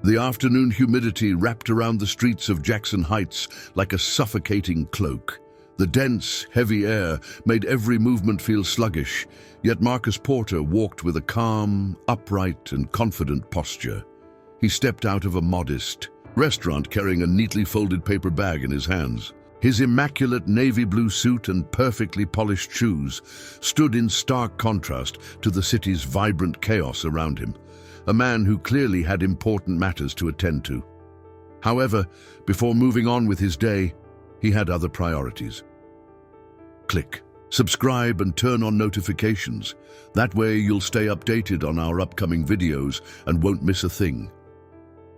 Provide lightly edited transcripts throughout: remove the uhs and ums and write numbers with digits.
The afternoon humidity wrapped around the streets of Jackson Heights like a suffocating cloak. The dense, heavy air made every movement feel sluggish, yet Marcus Porter walked with a calm, upright, and confident posture. He stepped out of a modest restaurant carrying a neatly folded paper bag in his hands. His immaculate navy blue suit and perfectly polished shoes stood in stark contrast to the city's vibrant chaos around him, a man who clearly had important matters to attend to. However, before moving on with his day, he had other priorities. Click subscribe and turn on notifications. That way you'll stay updated on our upcoming videos and won't miss a thing.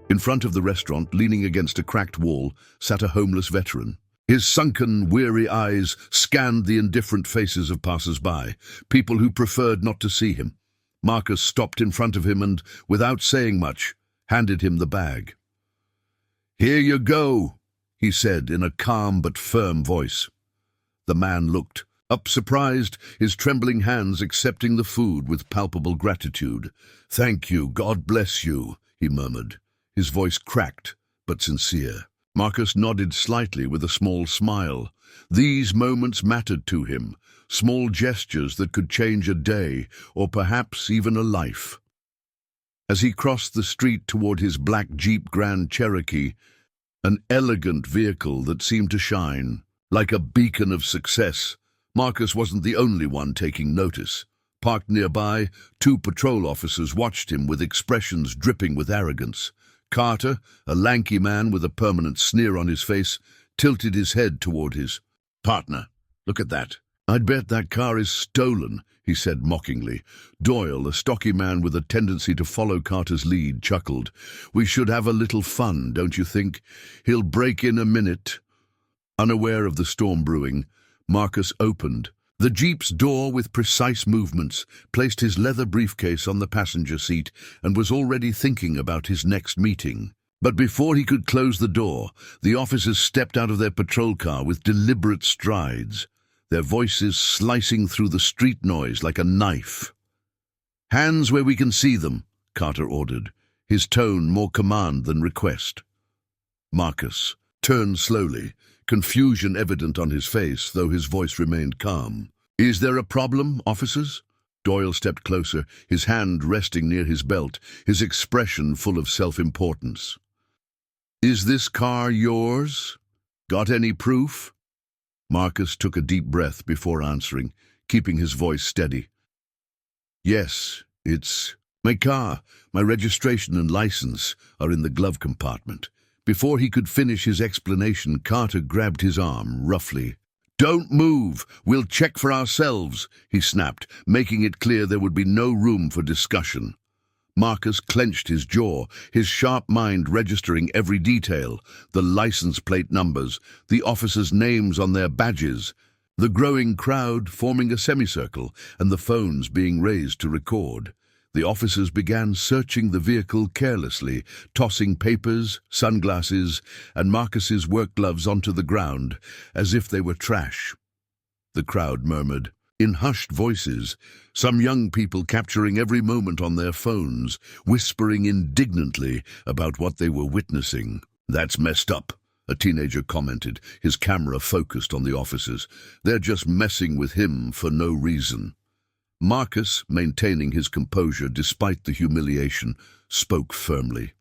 In front of the restaurant, leaning against a cracked wall, sat a homeless veteran. His sunken, weary eyes scanned the indifferent faces of passers-by, people who preferred not to see him. Marcus stopped in front of him and, without saying much, handed him the bag. "Here you go," he said in a calm but firm voice. The man looked up, surprised, his trembling hands accepting the food with palpable gratitude. "Thank you, God bless you," he murmured, his voice cracked but sincere. Marcus nodded slightly with a small smile. These moments mattered to him, small gestures that could change a day or perhaps even a life. As he crossed the street toward his black Jeep Grand Cherokee, an elegant vehicle that seemed to shine like a beacon of success, Marcus wasn't the only one taking notice. Parked nearby, two patrol officers watched him with expressions dripping with arrogance. Carter, a lanky man with a permanent sneer on his face, tilted his head toward his partner. "Look at that. I'd bet that car is stolen," he said mockingly. Doyle, a stocky man with a tendency to follow Carter's lead, chuckled. "We should have a little fun, don't you think? He'll break in a minute." Unaware of the storm brewing, Marcus opened the Jeep's door with precise movements, placed his leather briefcase on the passenger seat, and was already thinking about his next meeting. But before he could close the door, the officers stepped out of their patrol car with deliberate strides, their voices slicing through the street noise like a knife. "Hands where we can see them," Carter ordered, his tone more command than request. Marcus turned slowly, confusion evident on his face, though his voice remained calm. "Is there a problem, officers?" Doyle stepped closer, his hand resting near his belt, his expression full of self-importance. "Is this car yours? Got any proof?" Marcus took a deep breath before answering, keeping his voice steady. "Yes, it's my car. My registration and license are in the glove compartment." Before he could finish his explanation, Carter grabbed his arm roughly. "Don't move! We'll check for ourselves," he snapped, making it clear there would be no room for discussion. Marcus clenched his jaw, his sharp mind registering every detail, the license plate numbers, the officers' names on their badges, the growing crowd forming a semicircle, and the phones being raised to record. The officers began searching the vehicle carelessly, tossing papers, sunglasses, and Marcus's work gloves onto the ground, as if they were trash. The crowd murmured, in hushed voices, some young people capturing every moment on their phones, whispering indignantly about what they were witnessing. "That's messed up," a teenager commented, his camera focused on the officers. "They're just messing with him for no reason." Marcus, maintaining his composure despite the humiliation, spoke firmly.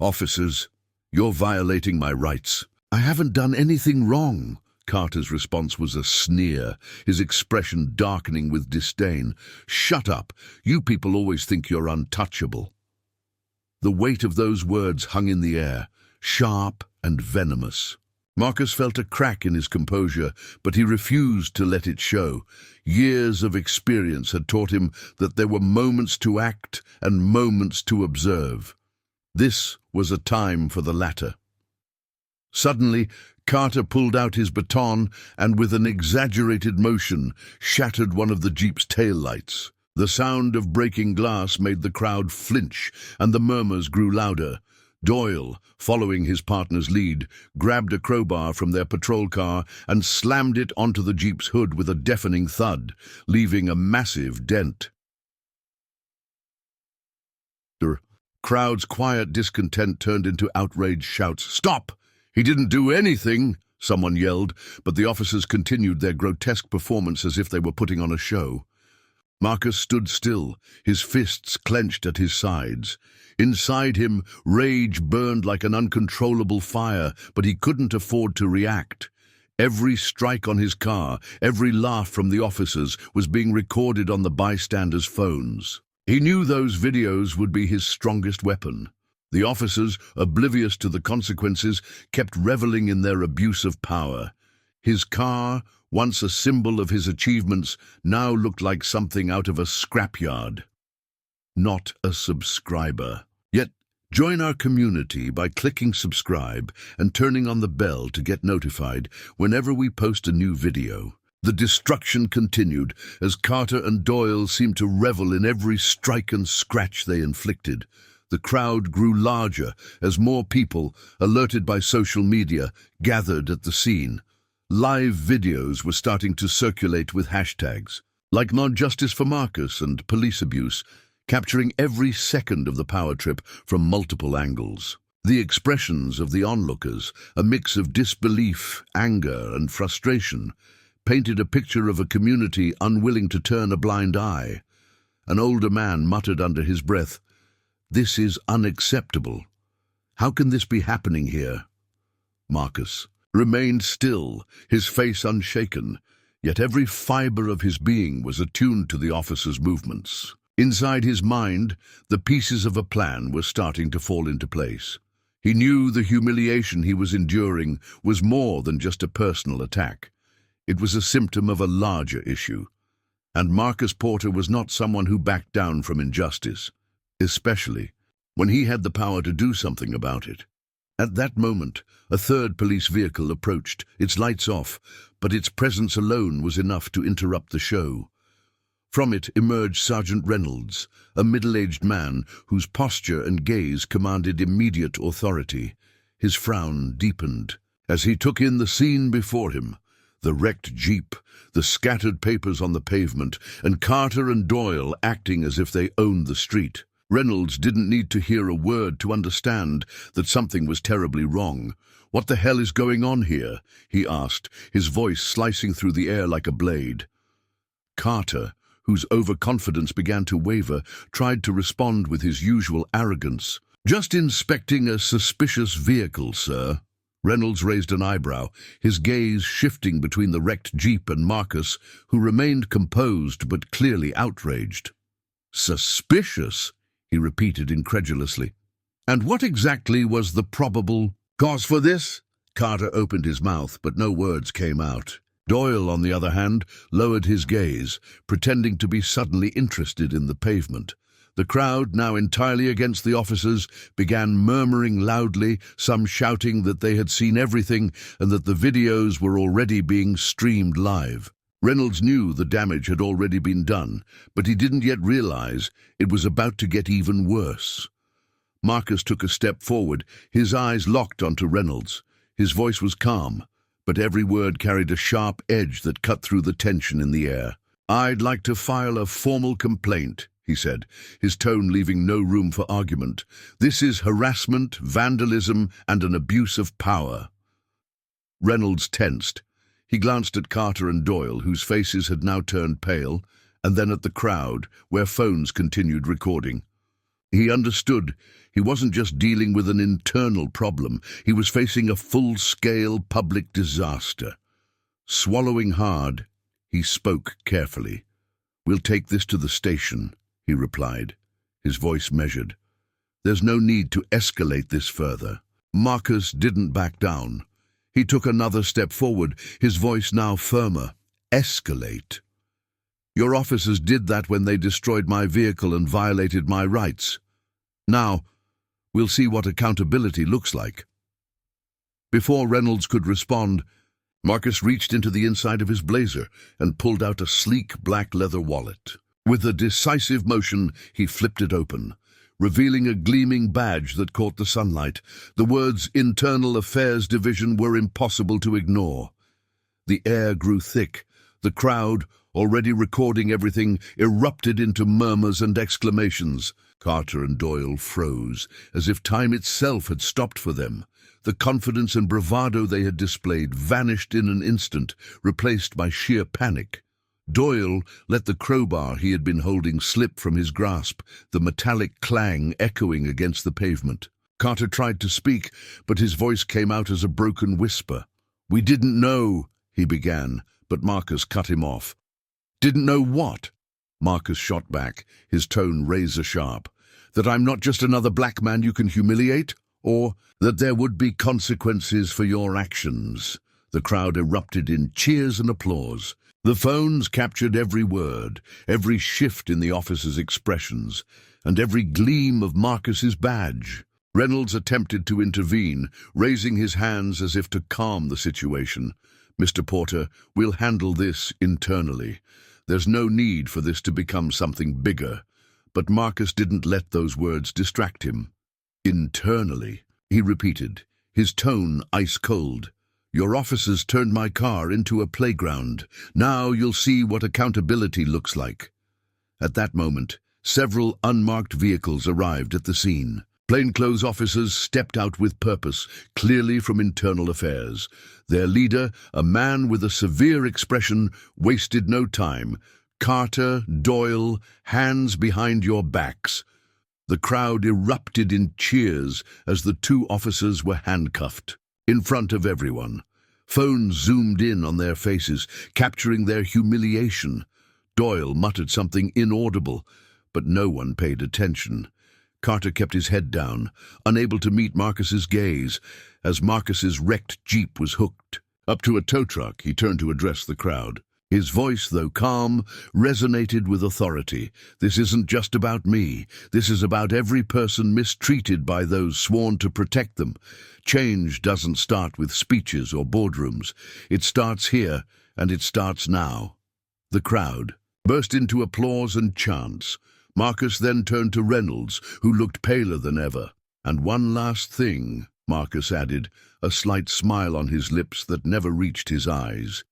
"Officers, you're violating my rights." "I haven't done anything wrong." Carter's response was a sneer, his expression darkening with disdain. "Shut up. You people always think you're untouchable." The weight of those words hung in the air, sharp and venomous. Marcus felt a crack in his composure, but he refused to let it show. Years of experience had taught him that there were moments to act and moments to observe. This was a time for the latter. Suddenly, Carter pulled out his baton and, with an exaggerated motion, shattered one of the Jeep's taillights. The sound of breaking glass made the crowd flinch, and the murmurs grew louder. Doyle, following his partner's lead, grabbed a crowbar from their patrol car and slammed it onto the Jeep's hood with a deafening thud, leaving a massive dent. Crowd's quiet discontent turned into outraged shouts. "Stop! He didn't do anything!" someone yelled, but the officers continued their grotesque performance as if they were putting on a show. Marcus stood still, his fists clenched at his sides. Inside him, rage burned like an uncontrollable fire, but he couldn't afford to react. Every strike on his car, every laugh from the officers was being recorded on the bystanders' phones. He knew those videos would be his strongest weapon. The officers, oblivious to the consequences, kept reveling in their abuse of power. His car, once a symbol of his achievements, now looked like something out of a scrapyard. Not a subscriber. Yet, join our community by clicking subscribe and turning on the bell to get notified whenever we post a new video. The destruction continued as Carter and Doyle seemed to revel in every strike and scratch they inflicted. The crowd grew larger as more people, alerted by social media, gathered at the scene. Live videos were starting to circulate with hashtags, like "Not Justice for Marcus" and "Police Abuse," capturing every second of the power trip from multiple angles. The expressions of the onlookers, a mix of disbelief, anger, and frustration, painted a picture of a community unwilling to turn a blind eye. An older man muttered under his breath, "This is unacceptable. How can this be happening here?" Marcus remained still, his face unshaken, yet every fiber of his being was attuned to the officer's movements. Inside his mind, the pieces of a plan were starting to fall into place. He knew the humiliation he was enduring was more than just a personal attack. It was a symptom of a larger issue. And Marcus Porter was not someone who backed down from injustice, especially when he had the power to do something about it. At that moment, a third police vehicle approached, its lights off, but its presence alone was enough to interrupt the show. From it emerged Sergeant Reynolds, a middle-aged man whose posture and gaze commanded immediate authority. His frown deepened as he took in the scene before him. The wrecked jeep, the scattered papers on the pavement, and Carter and Doyle acting as if they owned the street. Reynolds didn't need to hear a word to understand that something was terribly wrong. "What the hell is going on here?" he asked, his voice slicing through the air like a blade. Carter, whose overconfidence began to waver, tried to respond with his usual arrogance. "Just inspecting a suspicious vehicle, sir." Reynolds raised an eyebrow, his gaze shifting between the wrecked jeep and Marcus, who remained composed but clearly outraged. "Suspicious?" he repeated incredulously. "And what exactly was the probable cause for this?" Carter opened his mouth, but no words came out. Doyle, on the other hand, lowered his gaze, pretending to be suddenly interested in the pavement. The crowd, now entirely against the officers, began murmuring loudly, some shouting that they had seen everything and that the videos were already being streamed live. Reynolds knew the damage had already been done, but he didn't yet realize it was about to get even worse. Marcus took a step forward, his eyes locked onto Reynolds. His voice was calm, but every word carried a sharp edge that cut through the tension in the air. "I'd like to file a formal complaint," he said, his tone leaving no room for argument. "This is harassment, vandalism, and an abuse of power." Reynolds tensed. He glanced at Carter and Doyle, whose faces had now turned pale, and then at the crowd, where phones continued recording. He understood. He wasn't just dealing with an internal problem. He was facing a full-scale public disaster. Swallowing hard, he spoke carefully. "We'll take this to the station," he replied, his voice measured. "There's no need to escalate this further." Marcus didn't back down. He took another step forward, his voice now firmer. "Escalate? Your officers did that when they destroyed my vehicle and violated my rights. Now, we'll see what accountability looks like." Before Reynolds could respond, Marcus reached into the inside of his blazer and pulled out a sleek black leather wallet. With a decisive motion, he flipped it open, revealing a gleaming badge that caught the sunlight. The words "Internal Affairs Division" were impossible to ignore. The air grew thick. The crowd, already recording everything, erupted into murmurs and exclamations. Carter and Doyle froze, as if time itself had stopped for them. The confidence and bravado they had displayed vanished in an instant, replaced by sheer panic. Doyle let the crowbar he had been holding slip from his grasp, the metallic clang echoing against the pavement. Carter tried to speak, but his voice came out as a broken whisper. "We didn't know," he began, but Marcus cut him off. "Didn't know what?" Marcus shot back, his tone razor-sharp. "That I'm not just another black man you can humiliate? Or that there would be consequences for your actions?" The crowd erupted in cheers and applause. The phones captured every word, every shift in the officer's expressions, and every gleam of Marcus's badge. Reynolds attempted to intervene, raising his hands as if to calm the situation. "Mr. Porter, we'll handle this internally. There's no need for this to become something bigger." But Marcus didn't let those words distract him. "Internally," he repeated, his tone ice-cold. "Your officers turned my car into a playground. Now you'll see what accountability looks like." At that moment, several unmarked vehicles arrived at the scene. Plainclothes officers stepped out with purpose, clearly from internal affairs. Their leader, a man with a severe expression, wasted no time. "Carter, Doyle, hands behind your backs." The crowd erupted in cheers as the two officers were handcuffed, in front of everyone. Phones zoomed in on their faces, capturing their humiliation. Doyle muttered something inaudible, but no one paid attention. Carter kept his head down, unable to meet Marcus's gaze, as Marcus's wrecked Jeep was hooked. Up to a tow truck, he turned to address the crowd. His voice, though calm, resonated with authority. "This isn't just about me. This is about every person mistreated by those sworn to protect them. Change doesn't start with speeches or boardrooms. It starts here, and it starts now." The crowd burst into applause and chants. Marcus then turned to Reynolds, who looked paler than ever. "And one last thing," Marcus added, a slight smile on his lips that never reached his eyes.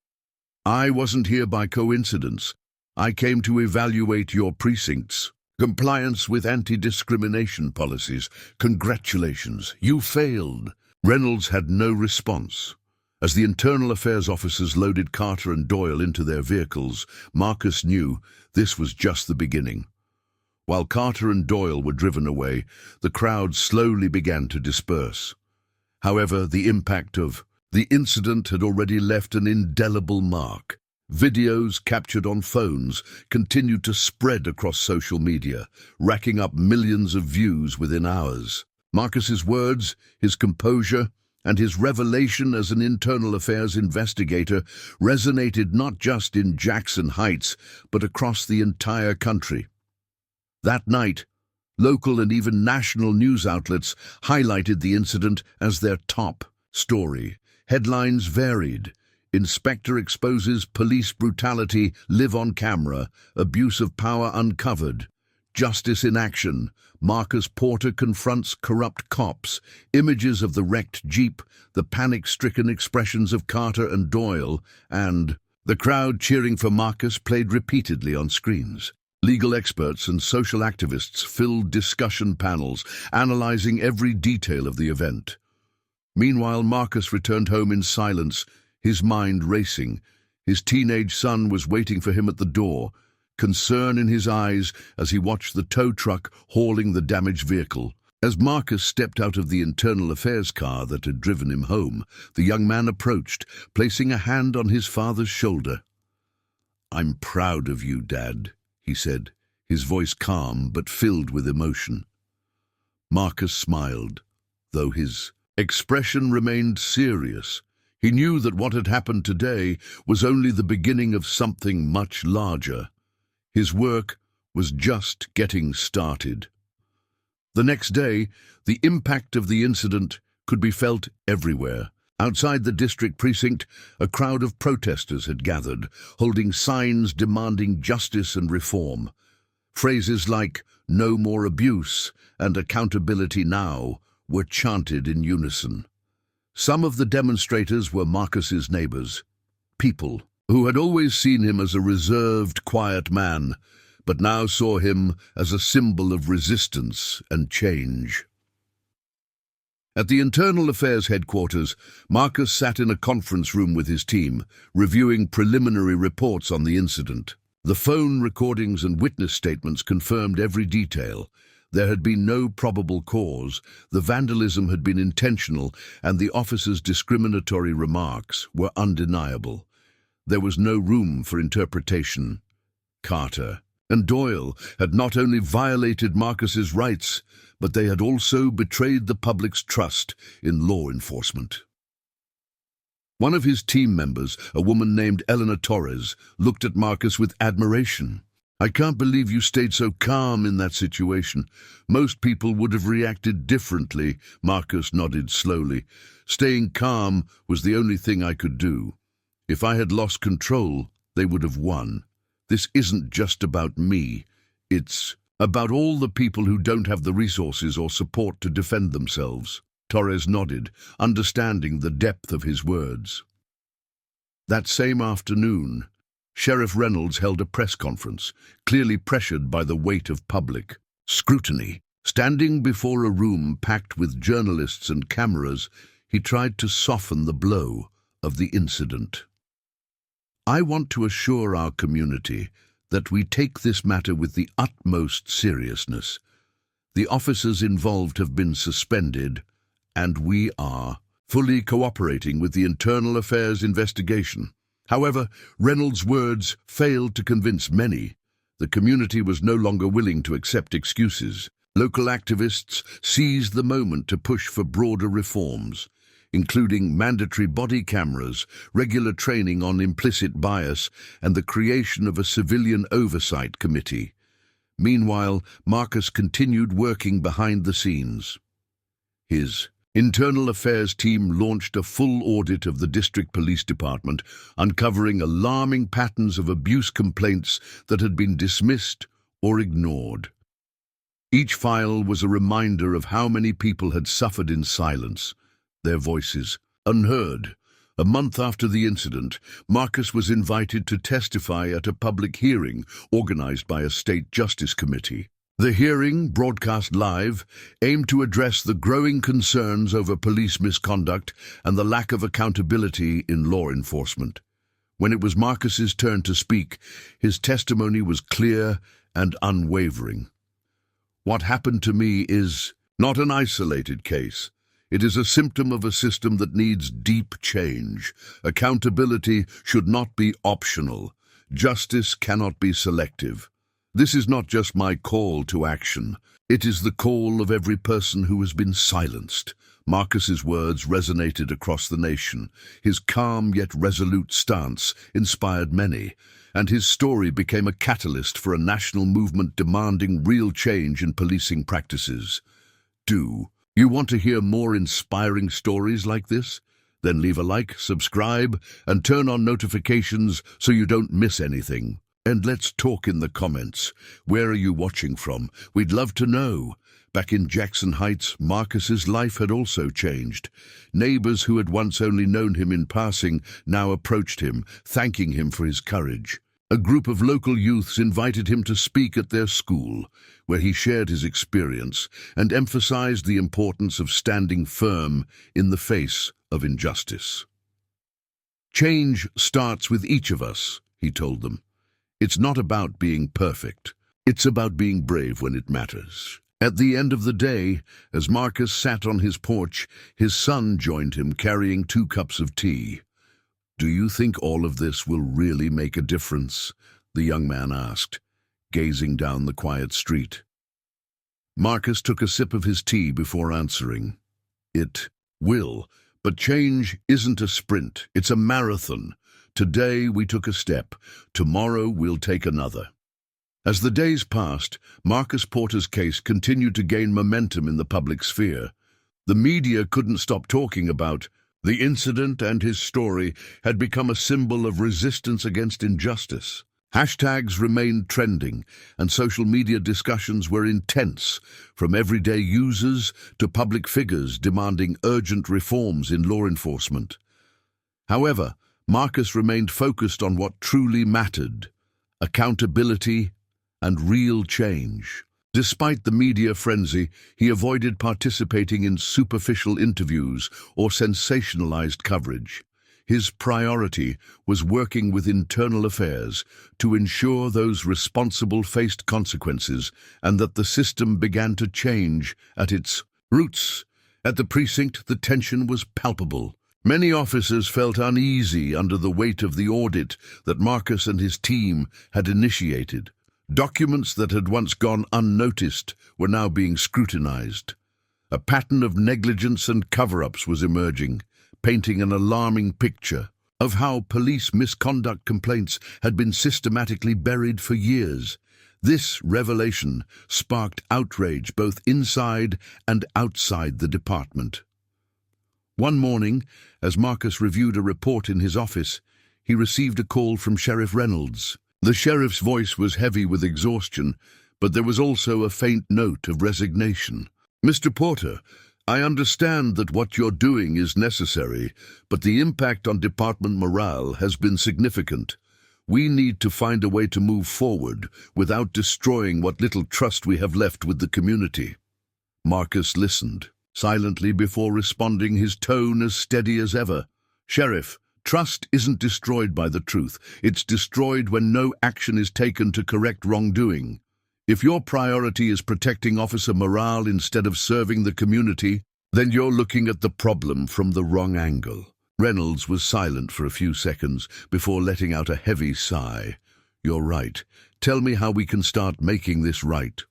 "I wasn't here by coincidence. I came to evaluate your precincts. Compliance with anti-discrimination policies. Congratulations, you failed." Reynolds had no response. As the internal affairs officers loaded Carter and Doyle into their vehicles, Marcus knew this was just the beginning. While Carter and Doyle were driven away, the crowd slowly began to disperse. However, the impact of the incident had already left an indelible mark. Videos captured on phones continued to spread across social media, racking up millions of views within hours. Marcus's words, his composure, and his revelation as an internal affairs investigator resonated not just in Jackson Heights, but across the entire country. That night, local and even national news outlets highlighted the incident as their top story. Headlines varied. "Inspector exposes police brutality, live on camera, abuse of power uncovered. Justice in action. Marcus Porter confronts corrupt cops." Images of the wrecked Jeep, the panic-stricken expressions of Carter and Doyle, and the crowd cheering for Marcus played repeatedly on screens. Legal experts and social activists filled discussion panels, analyzing every detail of the event. Meanwhile, Marcus returned home in silence, his mind racing. His teenage son was waiting for him at the door, concern in his eyes as he watched the tow truck hauling the damaged vehicle. As Marcus stepped out of the internal affairs car that had driven him home, the young man approached, placing a hand on his father's shoulder. "I'm proud of you, Dad," he said, his voice calm but filled with emotion. Marcus smiled, though his expression remained serious. He knew that what had happened today was only the beginning of something much larger. His work was just getting started. The next day, the impact of the incident could be felt everywhere. Outside the district precinct, a crowd of protesters had gathered, holding signs demanding justice and reform. Phrases like "no more abuse" and "accountability now" were chanted in unison. Some of the demonstrators were Marcus's neighbors, people who had always seen him as a reserved, quiet man, but now saw him as a symbol of resistance and change. At the Internal Affairs headquarters, Marcus sat in a conference room with his team, reviewing preliminary reports on the incident. The phone recordings and witness statements confirmed every detail. There had been no probable cause, the vandalism had been intentional, and the officer's discriminatory remarks were undeniable. There was no room for interpretation. Carter and Doyle had not only violated Marcus's rights, but they had also betrayed the public's trust in law enforcement. One of his team members, a woman named Eleanor Torres, looked at Marcus with admiration. "I can't believe you stayed so calm in that situation. Most people would have reacted differently," Marcus nodded slowly. "Staying calm was the only thing I could do. If I had lost control, they would have won. This isn't just about me. It's about all the people who don't have the resources or support to defend themselves." Torres nodded, understanding the depth of his words. That same afternoon, Sheriff Reynolds held a press conference, clearly pressured by the weight of public scrutiny. Standing before a room packed with journalists and cameras, he tried to soften the blow of the incident. "I want to assure our community that we take this matter with the utmost seriousness. The officers involved have been suspended, and we are fully cooperating with the Internal Affairs investigation." However, Reynolds' words failed to convince many. The community was no longer willing to accept excuses. Local activists seized the moment to push for broader reforms, including mandatory body cameras, regular training on implicit bias, and the creation of a civilian oversight committee. Meanwhile, Marcus continued working behind the scenes. His Internal Affairs team launched a full audit of the district police department, uncovering alarming patterns of abuse complaints that had been dismissed or ignored. Each file was a reminder of how many people had suffered in silence, their voices unheard. A month after the incident, Marcus was invited to testify at a public hearing organized by a state justice committee. The hearing, broadcast live, aimed to address the growing concerns over police misconduct and the lack of accountability in law enforcement. When it was Marcus's turn to speak, his testimony was clear and unwavering. "What happened to me is not an isolated case. It is a symptom of a system that needs deep change. Accountability should not be optional. Justice cannot be selective. This is not just my call to action. It is the call of every person who has been silenced." Marcus's words resonated across the nation. His calm yet resolute stance inspired many, and his story became a catalyst for a national movement demanding real change in policing practices. Do you want to hear more inspiring stories like this? Then leave a like, subscribe, and turn on notifications so you don't miss anything. And let's talk in the comments. Where are you watching from? We'd love to know. Back in Jackson Heights, Marcus's life had also changed. Neighbors who had once only known him in passing now approached him, thanking him for his courage. A group of local youths invited him to speak at their school, where he shared his experience and emphasized the importance of standing firm in the face of injustice. "Change starts with each of us," he told them. "It's not about being perfect. It's about being brave when it matters." At the end of the day, as Marcus sat on his porch, his son joined him carrying 2 cups of tea. "Do you think all of this will really make a difference?" the young man asked, gazing down the quiet street. Marcus took a sip of his tea before answering. "It will, but change isn't a sprint, it's a marathon. Today we took a step, tomorrow we'll take another." As the days passed, Marcus Porter's case continued to gain momentum in the public sphere. The media couldn't stop talking about the incident, and his story had become a symbol of resistance against injustice. Hashtags remained trending, and social media discussions were intense, from everyday users to public figures demanding urgent reforms in law enforcement. However, Marcus remained focused on what truly mattered: accountability and real change. Despite the media frenzy, he avoided participating in superficial interviews or sensationalized coverage. His priority was working with internal affairs to ensure those responsible faced consequences and that the system began to change at its roots. At the precinct, the tension was palpable. Many officers felt uneasy under the weight of the audit that Marcus and his team had initiated. Documents that had once gone unnoticed were now being scrutinized. A pattern of negligence and cover-ups was emerging, painting an alarming picture of how police misconduct complaints had been systematically buried for years. This revelation sparked outrage both inside and outside the department. One morning, as Marcus reviewed a report in his office, he received a call from Sheriff Reynolds. The sheriff's voice was heavy with exhaustion, but there was also a faint note of resignation. "Mr. Porter, I understand that what you're doing is necessary, but the impact on department morale has been significant. We need to find a way to move forward without destroying what little trust we have left with the community." Marcus listened, silently before responding, his tone as steady as ever. "Sheriff, trust isn't destroyed by the truth. It's destroyed when no action is taken to correct wrongdoing. If your priority is protecting officer morale instead of serving the community, then you're looking at the problem from the wrong angle." Reynolds was silent for a few seconds before letting out a heavy sigh. "You're right. Tell me how we can start making this right."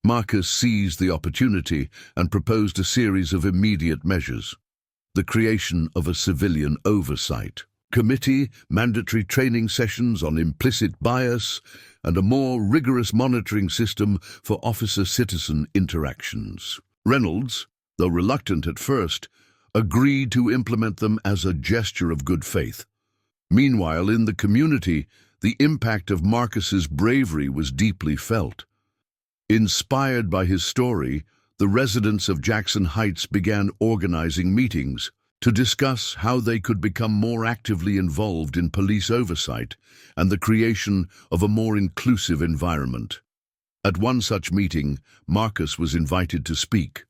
Marcus seized the opportunity and proposed a series of immediate measures. The creation of a civilian oversight committee, mandatory training sessions on implicit bias, and a more rigorous monitoring system for officer-citizen interactions. Reynolds, though reluctant at first, agreed to implement them as a gesture of good faith. Meanwhile, in the community, the impact of Marcus's bravery was deeply felt. Inspired by his story, the residents of Jackson Heights began organizing meetings to discuss how they could become more actively involved in police oversight and the creation of a more inclusive environment. At one such meeting, Marcus was invited to speak.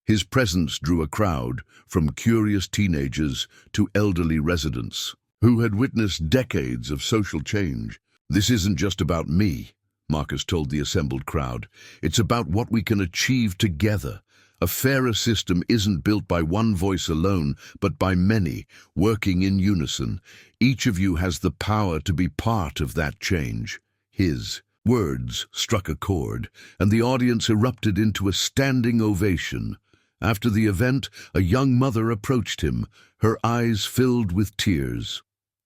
His presence drew a crowd, from curious teenagers to elderly residents, who had witnessed decades of social change. "This isn't just about me," Marcus told the assembled crowd. "It's about what we can achieve together. A fairer system isn't built by one voice alone, but by many, working in unison. Each of you has the power to be part of that change." His words struck a chord, and the audience erupted into a standing ovation. After the event, a young mother approached him, her eyes filled with tears.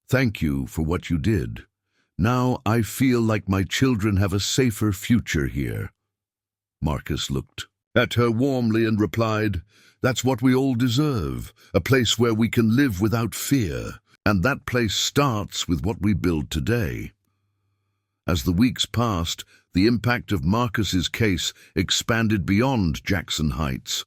"Thank you for what you did. Now I feel like my children have a safer future here." Marcus looked at her warmly and replied, "That's what we all deserve, a place where we can live without fear, and that place starts with what we build today." As the weeks passed, the impact of Marcus's case expanded beyond Jackson Heights.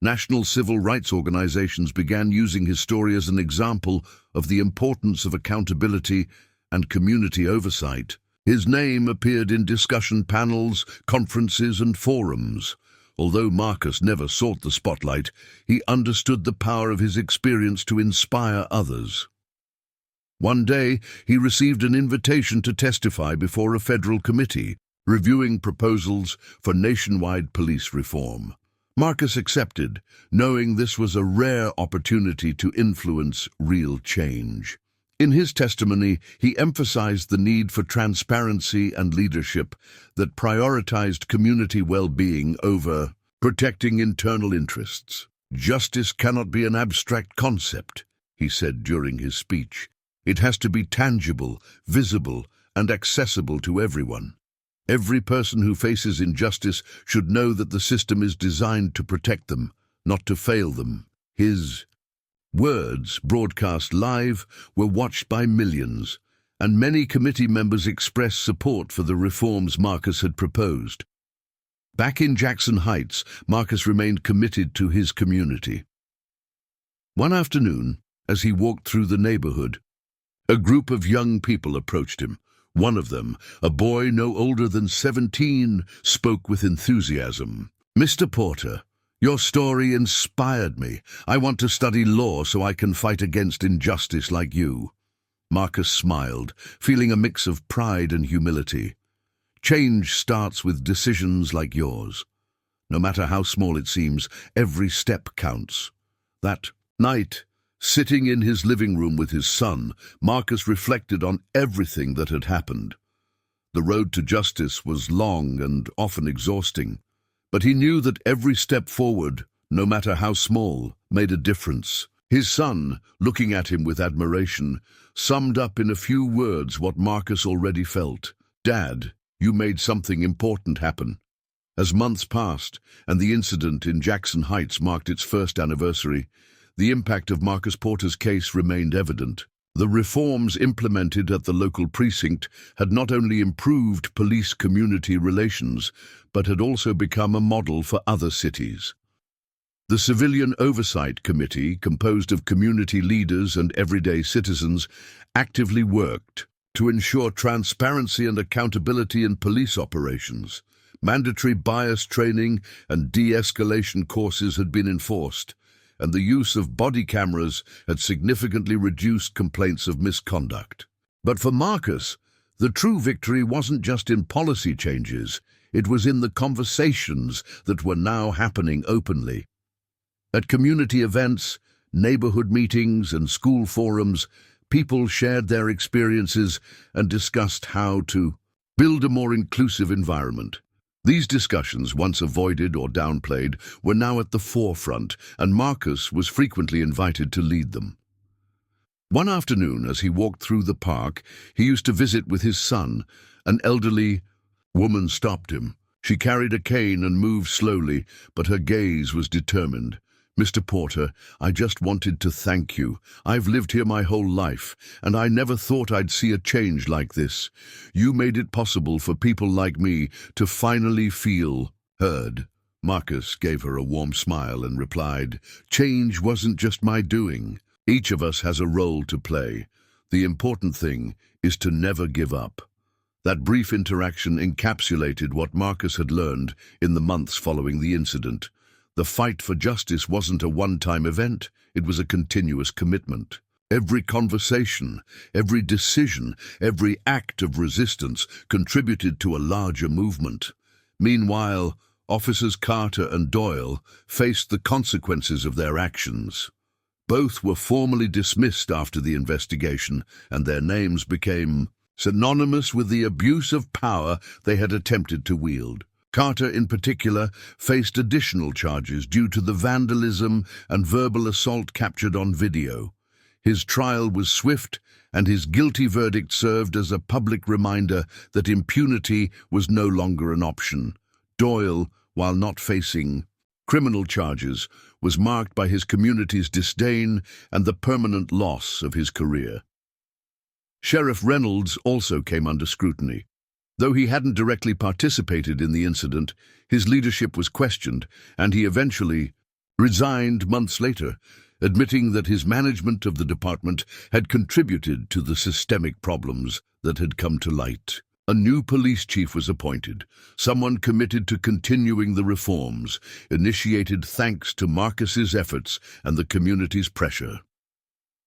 National civil rights organizations began using his story as an example of the importance of accountability and community oversight. His name appeared in discussion panels, conferences, and forums. Although Marcus never sought the spotlight, he understood the power of his experience to inspire others. One day, he received an invitation to testify before a federal committee, reviewing proposals for nationwide police reform. Marcus accepted, knowing this was a rare opportunity to influence real change. In his testimony, he emphasized the need for transparency and leadership that prioritized community well-being over protecting internal interests. "Justice cannot be an abstract concept," he said during his speech. "It has to be tangible, visible, and accessible to everyone. Every person who faces injustice should know that the system is designed to protect them, not to fail them." His words, broadcast live, were watched by millions, and many committee members expressed support for the reforms Marcus had proposed. Back in Jackson Heights, Marcus remained committed to his community. One afternoon, as he walked through the neighborhood, a group of young people approached him. One of them, a boy no older than 17, spoke with enthusiasm. "Mr. Porter, your story inspired me. I want to study law so I can fight against injustice like you." Marcus smiled, feeling a mix of pride and humility. Change starts with decisions like yours. No matter how small it seems, every step counts. That night, sitting in his living room with his son, Marcus reflected on everything that had happened. The road to justice was long and often exhausting, but he knew that every step forward, no matter how small, made a difference. His son, looking at him with admiration, summed up in a few words what Marcus already felt. "Dad, you made something important happen." As months passed, and the incident in Jackson Heights marked its first anniversary, the impact of Marcus Porter's case remained evident. The reforms implemented at the local precinct had not only improved police-community relations, but had also become a model for other cities. The Civilian Oversight Committee, composed of community leaders and everyday citizens, actively worked to ensure transparency and accountability in police operations. Mandatory bias training and de-escalation courses had been enforced, and the use of body cameras had significantly reduced complaints of misconduct. But for Marcus, the true victory wasn't just in policy changes, it was in the conversations that were now happening openly. At community events, neighborhood meetings, and school forums, people shared their experiences and discussed how to build a more inclusive environment. These discussions, once avoided or downplayed, were now at the forefront, and Marcus was frequently invited to lead them. One afternoon, as he walked through the park, he used to visit with his son. An elderly woman stopped him. She carried a cane and moved slowly, but her gaze was determined. "Mr. Porter, I just wanted to thank you. I've lived here my whole life, and I never thought I'd see a change like this. You made it possible for people like me to finally feel heard." Marcus gave her a warm smile and replied, "Change wasn't just my doing. Each of us has a role to play. The important thing is to never give up." That brief interaction encapsulated what Marcus had learned in the months following the incident. The fight for justice wasn't a one-time event, it was a continuous commitment. Every conversation, every decision, every act of resistance contributed to a larger movement. Meanwhile, Officers Carter and Doyle faced the consequences of their actions. Both were formally dismissed after the investigation, and their names became synonymous with the abuse of power they had attempted to wield. Carter, in particular, faced additional charges due to the vandalism and verbal assault captured on video. His trial was swift, and his guilty verdict served as a public reminder that impunity was no longer an option. Doyle, while not facing criminal charges, was marked by his community's disdain and the permanent loss of his career. Sheriff Reynolds also came under scrutiny. Though he hadn't directly participated in the incident, his leadership was questioned, and he eventually resigned months later, admitting that his management of the department had contributed to the systemic problems that had come to light. A new police chief was appointed, someone committed to continuing the reforms, initiated thanks to Marcus's efforts and the community's pressure.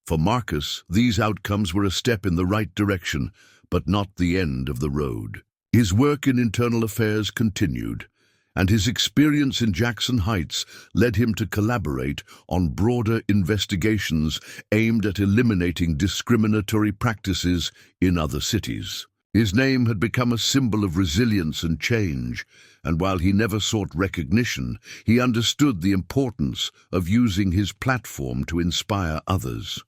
For Marcus, these outcomes were a step in the right direction, but not the end of the road. His work in internal affairs continued, and his experience in Jackson Heights led him to collaborate on broader investigations aimed at eliminating discriminatory practices in other cities. His name had become a symbol of resilience and change, and while he never sought recognition, he understood the importance of using his platform to inspire others.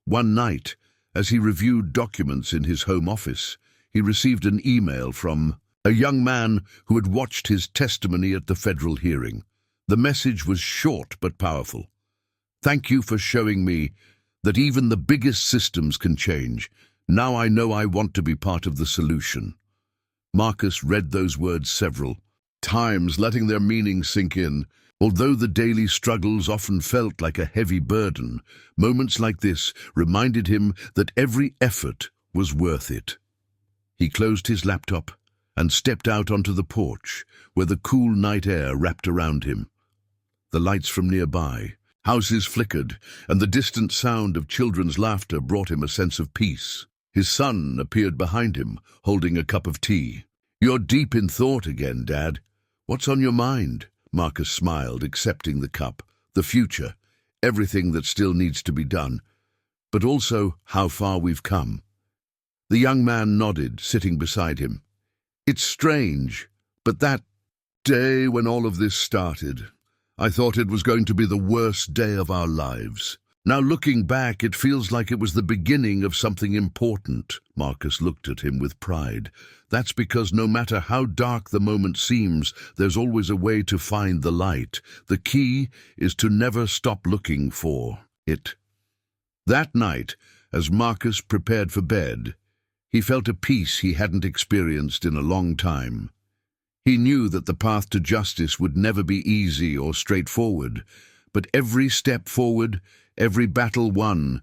One night, as he reviewed documents in his home office, he received an email from a young man who had watched his testimony at the federal hearing. The message was short but powerful. "Thank you for showing me that even the biggest systems can change. Now I know I want to be part of the solution." Marcus read those words several times, letting their meaning sink in. Although the daily struggles often felt like a heavy burden, moments like this reminded him that every effort was worth it. He closed his laptop and stepped out onto the porch, where the cool night air wrapped around him. The lights from nearby, houses flickered, and the distant sound of children's laughter brought him a sense of peace. His son appeared behind him, holding a cup of tea. "You're deep in thought again, Dad. What's on your mind?" Marcus smiled, accepting the cup. "The future, everything that still needs to be done, but also how far we've come." The young man nodded, sitting beside him. "It's strange, but that day when all of this started, I thought it was going to be the worst day of our lives. Now looking back, it feels like it was the beginning of something important." Marcus looked at him with pride. "That's because no matter how dark the moment seems, there's always a way to find the light. The key is to never stop looking for it." That night, as Marcus prepared for bed, he felt a peace he hadn't experienced in a long time. He knew that the path to justice would never be easy or straightforward, but every step forward, every battle won,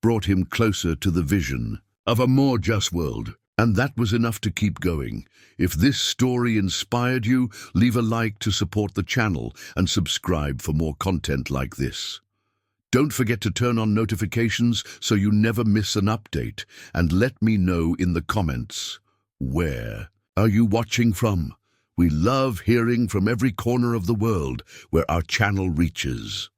brought him closer to the vision of a more just world. And that was enough to keep going. If this story inspired you, leave a like to support the channel and subscribe for more content like this. Don't forget to turn on notifications so you never miss an update, and let me know in the comments, where are you watching from? We love hearing from every corner of the world where our channel reaches.